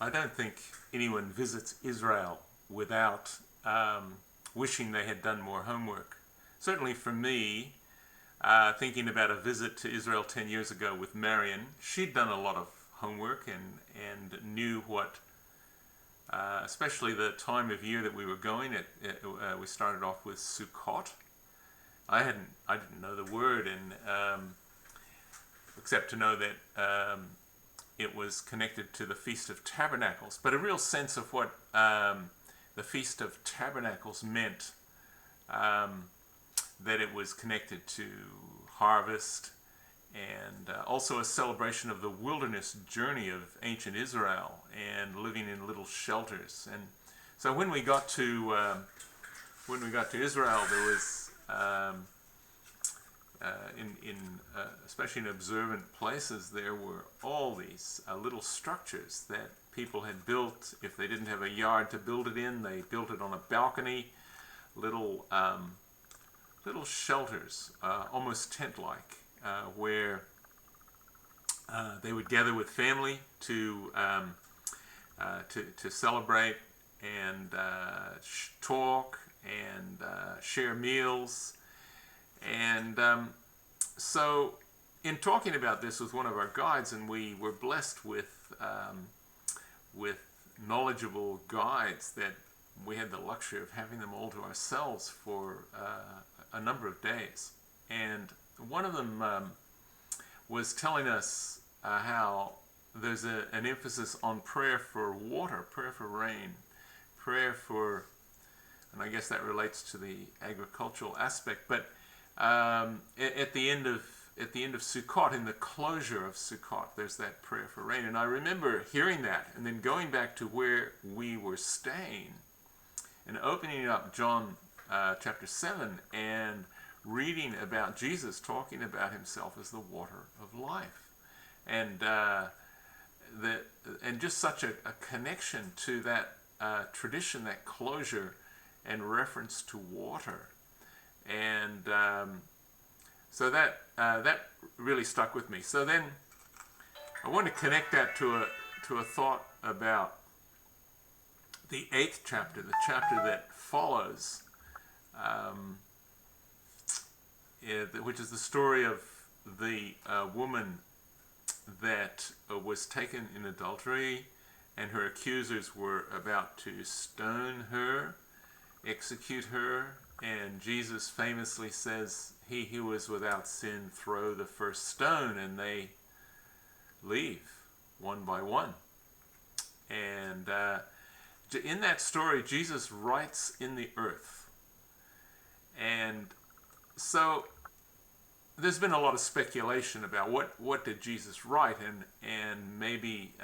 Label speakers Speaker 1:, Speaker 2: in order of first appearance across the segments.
Speaker 1: I don't think anyone visits Israel without wishing they had done more homework. Certainly for me, thinking about a visit to Israel 10 years ago with Marion, she'd done a lot of homework and knew what, especially the time of year that we were going. We started off with Sukkot. I didn't know the word, and except to know that it was connected to the Feast of Tabernacles, but a real sense of what the Feast of Tabernacles meant, that it was connected to harvest, and also a celebration of the wilderness journey of ancient Israel and living in little shelters. And so when we got to Israel, there was especially in observant places, there were all these little structures that people had built. If they didn't have a yard to build it in, they built it on a balcony. Little shelters, almost tent-like, where they would gather with family to celebrate and talk and share meals. And so in talking about this with one of our guides, and we were blessed with knowledgeable guides that we had the luxury of having them all to ourselves for a number of days. And one of them was telling us how there's an emphasis on prayer for water, prayer for rain, prayer for, and I guess that relates to the agricultural aspect, but at the end of Sukkot, in the closure of Sukkot, there's that prayer for rain. And I remember hearing that and then going back to where we were staying and opening up John chapter 7 and reading about Jesus talking about himself as the water of life. And and just such a connection to that tradition, that closure and reference to water. And so that really stuck with me. So then I want to connect that to a thought about the 8th chapter, the chapter that follows, which is the story of the woman that was taken in adultery, and her accusers were about to stone her, execute her. And Jesus famously says, "He who is without sin, throw the first stone," and they leave one by one. And in that story, Jesus writes in the earth. And so there's been a lot of speculation about what did Jesus write, and maybe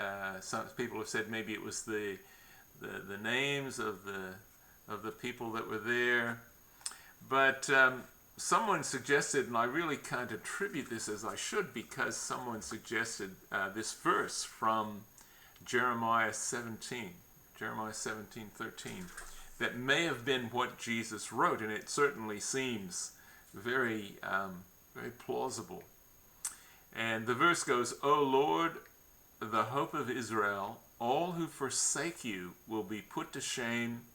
Speaker 1: some people have said maybe it was the names of the people that were there. But someone suggested, and I really can't attribute this as I should, because someone suggested this verse from Jeremiah 17:13, that may have been what Jesus wrote, and it certainly seems very, very plausible. And the verse goes, "O Lord, the hope of Israel, all who forsake you will be put to shame.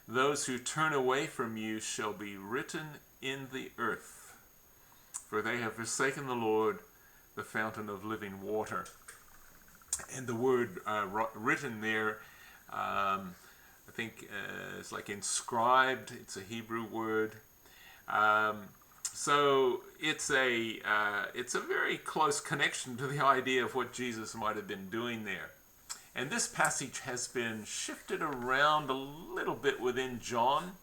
Speaker 1: Those who turn away from you shall be written in the earth, for they have forsaken the Lord, the fountain of living water." And the word written there, I think it's like inscribed. It's a Hebrew word. So it's a very close connection to the idea of what Jesus might have been doing there. And this passage has been shifted around a little bit within John,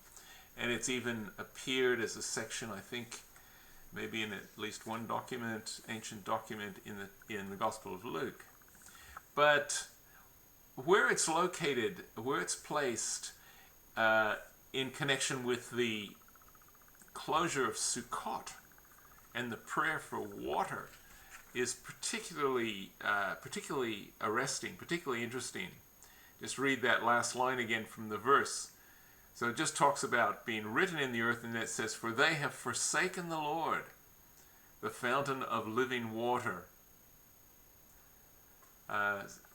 Speaker 1: and it's even appeared as a section, I think, maybe in at least one document, ancient document in the Gospel of Luke. But where it's located, where it's placed in connection with the closure of Sukkot and the prayer for water is particularly arresting, particularly interesting. Just read that last line again from the verse. So it just talks about being written in the earth, and it says, "For they have forsaken the Lord, the fountain of living water."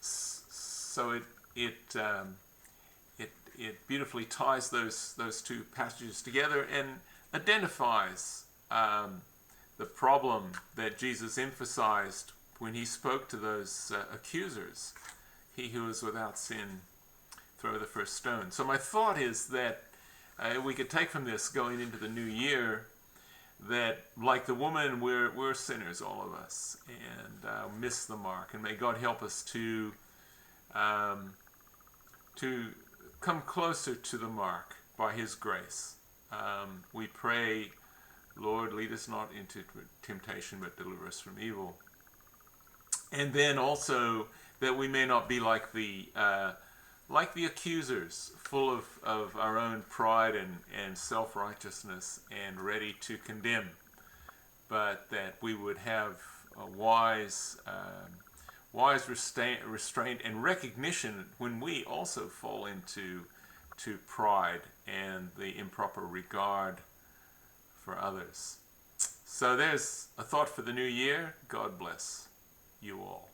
Speaker 1: So it beautifully ties those two passages together and identifies the problem that Jesus emphasized when he spoke to those accusers. He who is without sin, throw the first stone. So my thought is that we could take from this going into the new year that, like the woman, we're sinners, all of us, and miss the mark. And may God help us to come closer to the mark by his grace. We pray, Lord, lead us not into temptation, but deliver us from evil. And then also that we may not be like the accusers, full of our own pride and self-righteousness and ready to condemn, but that we would have a wise restraint and recognition when we also fall into pride and the improper regard for others. So there's a thought for the new year. God bless you all.